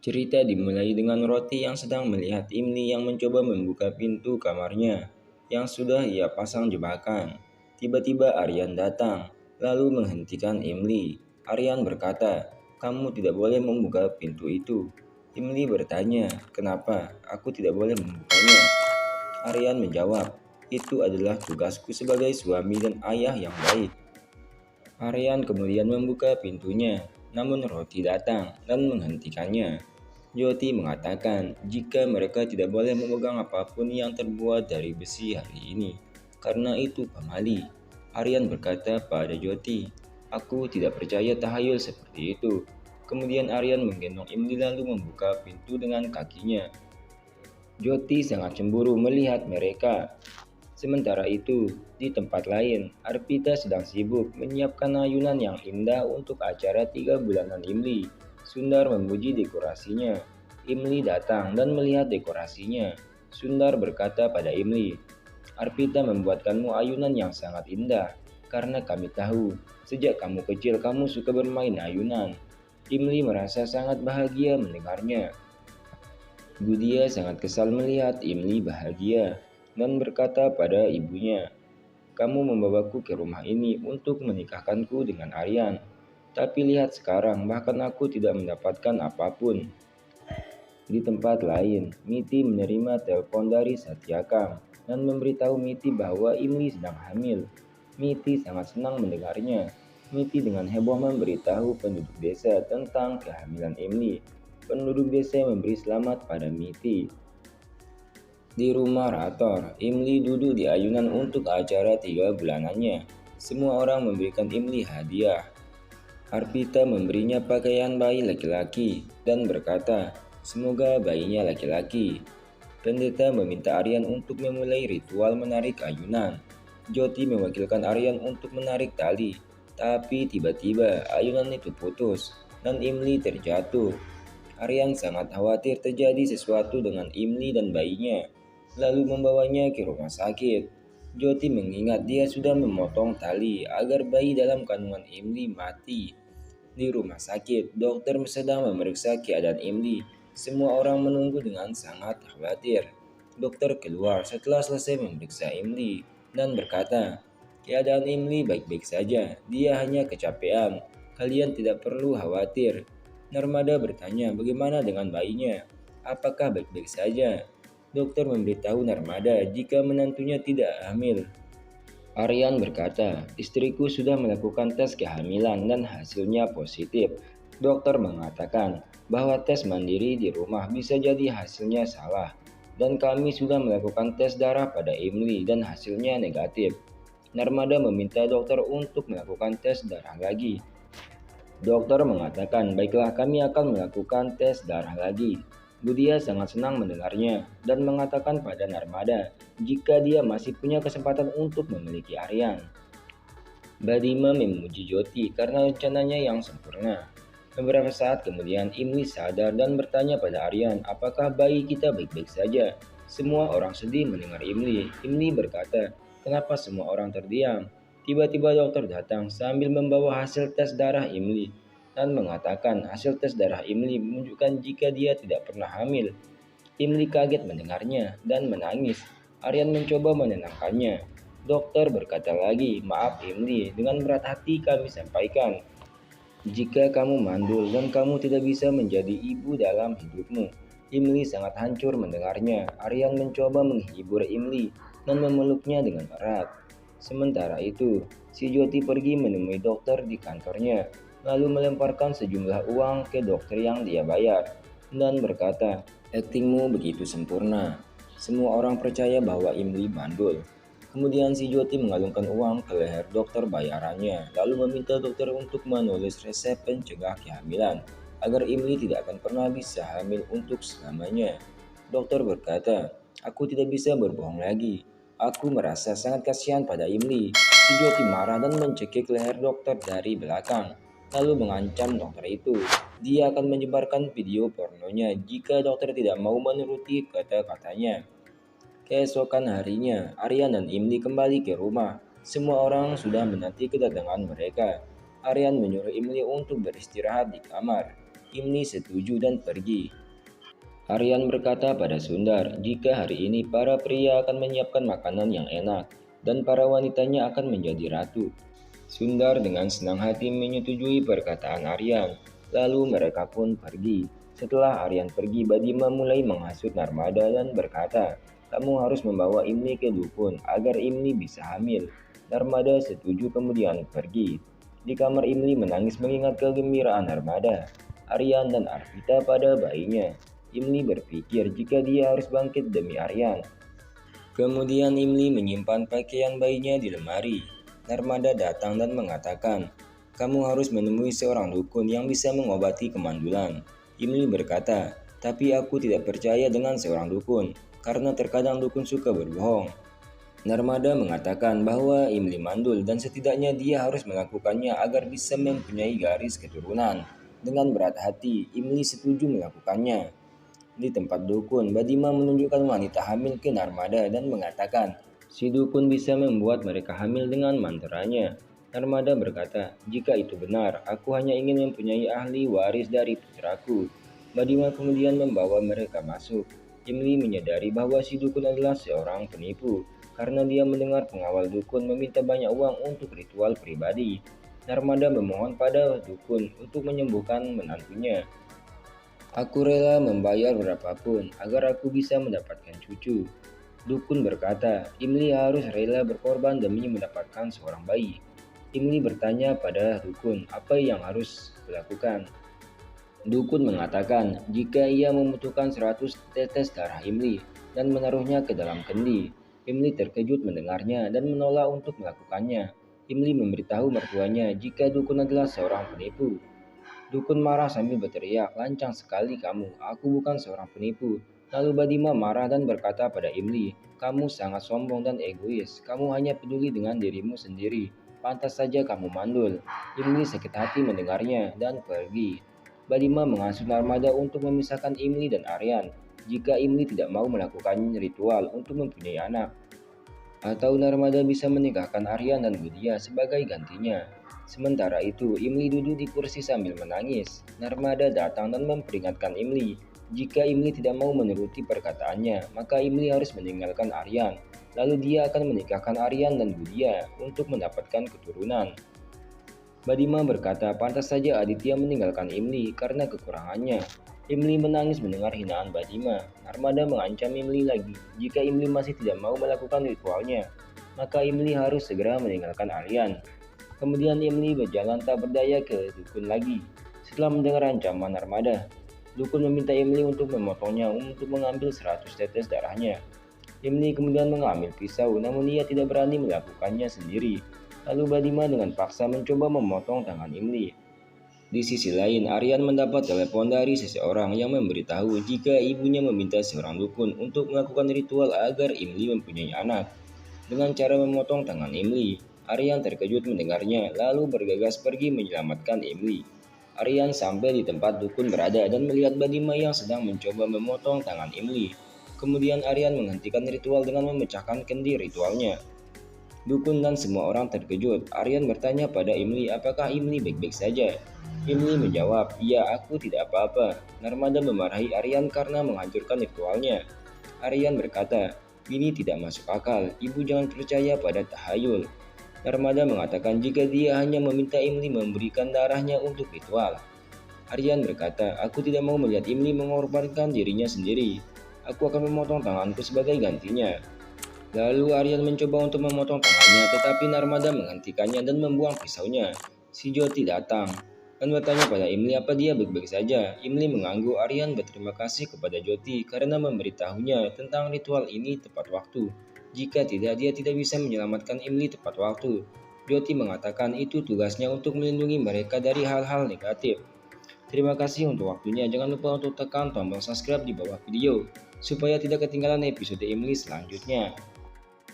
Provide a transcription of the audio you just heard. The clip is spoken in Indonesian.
Cerita dimulai dengan Roti yang sedang melihat Imli yang mencoba membuka pintu kamarnya yang sudah ia pasang jebakan. Tiba-tiba Aryan datang, lalu menghentikan Imli. Aryan berkata, "Kamu tidak boleh membuka pintu itu." Imli bertanya, "Kenapa? Aku tidak boleh membukanya." Aryan menjawab, "Itu adalah tugasku sebagai suami dan ayah yang baik." Aryan kemudian membuka pintunya, namun Roti datang dan menghentikannya. Joti mengatakan jika mereka tidak boleh memegang apapun yang terbuat dari besi hari ini, karena itu pamali. Aryan berkata pada Joti, "Aku tidak percaya tahayul seperti itu." Kemudian Aryan menggendong Imli lalu membuka pintu dengan kakinya. Joti sangat cemburu melihat mereka. Sementara itu, di tempat lain, Arpita sedang sibuk menyiapkan ayunan yang indah untuk acara 3 bulanan Imli. Sundar memuji dekorasinya. Imli datang dan melihat dekorasinya. Sundar berkata pada Imli, "Arpita membuatkanmu ayunan yang sangat indah, karena kami tahu, sejak kamu kecil kamu suka bermain ayunan." Imli merasa sangat bahagia mendengarnya. Budia sangat kesal melihat Imli bahagia dan berkata pada ibunya, "Kamu membawaku ke rumah ini untuk menikahkanku dengan Aryan. Tapi lihat sekarang, bahkan aku tidak mendapatkan apapun." Di tempat lain, Miti menerima telepon dari Satyakam dan memberitahu Miti bahwa Imli sedang hamil. Miti sangat senang mendengarnya. Miti dengan heboh memberitahu penduduk desa tentang kehamilan Imli. Penduduk desa memberi selamat pada Miti. Di rumah Rator, Imli duduk di ayunan untuk acara 3 bulanannya. Semua orang memberikan Imli hadiah. Arpita memberinya pakaian bayi laki-laki dan berkata, "Semoga bayinya laki-laki." Pendeta meminta Aryan untuk memulai ritual menarik ayunan. Joti mewakilkan Aryan untuk menarik tali, tapi tiba-tiba ayunan itu putus dan Imli terjatuh. Aryan sangat khawatir terjadi sesuatu dengan Imli dan bayinya, lalu membawanya ke rumah sakit. Joti mengingat dia sudah memotong tali agar bayi dalam kandungan Imli mati. Di rumah sakit, dokter sedang memeriksa keadaan Imli. Semua orang menunggu dengan sangat khawatir. Dokter keluar setelah selesai memeriksa Imli dan berkata, "Keadaan Imli baik-baik saja, dia hanya kecapean. Kalian tidak perlu khawatir." Narmada bertanya bagaimana dengan bayinya. "Apakah baik-baik saja?" Dokter memberitahu Narmada jika menantunya tidak hamil. Aryan berkata, "Istriku sudah melakukan tes kehamilan dan hasilnya positif." Dokter mengatakan bahwa tes mandiri di rumah bisa jadi hasilnya salah. Dan kami sudah melakukan tes darah pada Imli dan hasilnya negatif. Narmada meminta dokter untuk melakukan tes darah lagi. Dokter mengatakan, "Baiklah, kami akan melakukan tes darah lagi." Budia sangat senang mendengarnya dan mengatakan pada Narmada jika dia masih punya kesempatan untuk memiliki Aryan. Badima memuji Joti karena rencananya yang sempurna. Beberapa saat kemudian Imli sadar dan bertanya pada Aryan, "Apakah bayi kita baik-baik saja?" Semua orang sedih mendengar Imli. Imli berkata, "Kenapa semua orang terdiam?" Tiba-tiba dokter datang sambil membawa hasil tes darah Imli dan mengatakan hasil tes darah Imli menunjukkan jika dia tidak pernah hamil. Imli kaget mendengarnya dan menangis. Aryan mencoba menenangkannya. Dokter berkata lagi, "Maaf Imli, dengan berat hati kami sampaikan. Jika kamu mandul dan kamu tidak bisa menjadi ibu dalam hidupmu." Imli sangat hancur mendengarnya. Aryan mencoba menghibur Imli dan memeluknya dengan erat. Sementara itu, si Joti pergi menemui dokter di kantornya, lalu melemparkan sejumlah uang ke dokter yang dia bayar, dan berkata, "Aktingmu begitu sempurna. Semua orang percaya bahwa Imli mandul." Kemudian si Joti mengalungkan uang ke leher dokter bayarannya, lalu meminta dokter untuk menulis resep pencegah kehamilan, agar Imli tidak akan pernah bisa hamil untuk selamanya. Dokter berkata, "Aku tidak bisa berbohong lagi. Aku merasa sangat kasihan pada Imli." Si Joti marah dan mencekik leher dokter dari belakang, lalu mengancam dokter itu. Dia akan menyebarkan video pornonya jika dokter tidak mau menuruti kata-katanya. Keesokan harinya, Aryan dan Imli kembali ke rumah. Semua orang sudah menanti kedatangan mereka. Aryan menyuruh Imli untuk beristirahat di kamar. Imli setuju dan pergi. Aryan berkata pada Sundar, jika hari ini para pria akan menyiapkan makanan yang enak dan para wanitanya akan menjadi ratu. Sundar dengan senang hati menyetujui perkataan Aryan, lalu mereka pun pergi. Setelah Aryan pergi, Badima mulai menghasut Narmada dan berkata, kamu harus membawa Imli ke dukun agar Imli bisa hamil. Narmada setuju kemudian pergi. Di kamar Imli menangis mengingat kegembiraan Narmada, Aryan dan Arvita pada bayinya. Imli berpikir jika dia harus bangkit demi Aryan. Kemudian Imli menyimpan pakaian bayinya di lemari. Narmada datang dan mengatakan, kamu harus menemui seorang dukun yang bisa mengobati kemandulan. Imli berkata, tapi aku tidak percaya dengan seorang dukun, karena terkadang dukun suka berbohong. Narmada mengatakan bahwa Imli mandul dan setidaknya dia harus melakukannya agar bisa mempunyai garis keturunan. Dengan berat hati, Imli setuju melakukannya. Di tempat dukun, Badima menunjukkan wanita hamil ke Narmada dan mengatakan, si dukun bisa membuat mereka hamil dengan mantranya. Narmada berkata, jika itu benar, aku hanya ingin mempunyai ahli waris dari putraku. Badima kemudian membawa mereka masuk. Imli menyadari bahwa si dukun adalah seorang penipu, karena dia mendengar pengawal dukun meminta banyak uang untuk ritual pribadi. Narmada memohon pada dukun untuk menyembuhkan menantunya. Aku rela membayar berapapun agar aku bisa mendapatkan cucu. Dukun berkata, Imli harus rela berkorban demi mendapatkan seorang bayi. Imli bertanya pada dukun, apa yang harus kulakukan? Dukun mengatakan, jika ia membutuhkan 100 tetes darah Imli dan menaruhnya ke dalam kendi. Imli terkejut mendengarnya dan menolak untuk melakukannya. Imli memberitahu mertuanya jika dukun adalah seorang penipu. Dukun marah sambil berteriak, lancang sekali kamu, aku bukan seorang penipu. Lalu Badima marah dan berkata pada Imli, kamu sangat sombong dan egois, kamu hanya peduli dengan dirimu sendiri. Pantas saja kamu mandul. Imli sakit hati mendengarnya dan pergi. Badima menghasut Narmada untuk memisahkan Imli dan Aryan jika Imli tidak mau melakukan ritual untuk mempunyai anak. Atau Narmada bisa menikahkan Aryan dan Budia sebagai gantinya. Sementara itu, Imli duduk di kursi sambil menangis. Narmada datang dan memperingatkan Imli. Jika Imli tidak mau menuruti perkataannya, maka Imli harus meninggalkan Aryan. Lalu dia akan menikahkan Aryan dan Budia untuk mendapatkan keturunan. Badima berkata, pantas saja Aditya meninggalkan Imli karena kekurangannya. Imli menangis mendengar hinaan Badima. Narmada mengancam Imli lagi. Jika Imli masih tidak mau melakukan ritualnya, maka Imli harus segera meninggalkan Aryan. Kemudian Imli berjalan tak berdaya ke dukun lagi. Setelah mendengar ancaman Narmada, dukun meminta Imli untuk memotongnya untuk mengambil 100 tetes darahnya. Imli kemudian mengambil pisau, namun ia tidak berani melakukannya sendiri. Lalu Badima dengan paksa mencoba memotong tangan Imli. Di sisi lain, Aryan mendapat telepon dari seseorang yang memberitahu jika ibunya meminta seorang dukun untuk melakukan ritual agar Imli mempunyai anak dengan cara memotong tangan Imli. Aryan terkejut mendengarnya, lalu bergegas pergi menyelamatkan Imli. Aryan sampai di tempat dukun berada dan melihat Badima yang sedang mencoba memotong tangan Imli. Kemudian Aryan menghentikan ritual dengan memecahkan kendi ritualnya. Dukun dan semua orang terkejut. Aryan bertanya pada Imli apakah Imli baik-baik saja. Imli menjawab, iya aku tidak apa-apa. Narmada memarahi Aryan karena menghancurkan ritualnya. Aryan berkata, ini tidak masuk akal, ibu jangan percaya pada tahayul. Narmada mengatakan jika dia hanya meminta Imli memberikan darahnya untuk ritual. Aryan berkata, aku tidak mau melihat Imli mengorbankan dirinya sendiri. Aku akan memotong tanganku sebagai gantinya. Lalu Aryan mencoba untuk memotong tangannya, tetapi Narmada menghentikannya dan membuang pisaunya. Si Joti datang dan bertanya pada Imli apa dia baik-baik saja. Imli mengangguk. Aryan berterima kasih kepada Joti karena memberitahunya tentang ritual ini tepat waktu. Jika tidak, dia tidak bisa menyelamatkan Imli tepat waktu. Joti mengatakan itu tugasnya untuk melindungi mereka dari hal-hal negatif. Terima kasih untuk waktunya. Jangan lupa untuk tekan tombol subscribe di bawah video supaya tidak ketinggalan episode Imli selanjutnya.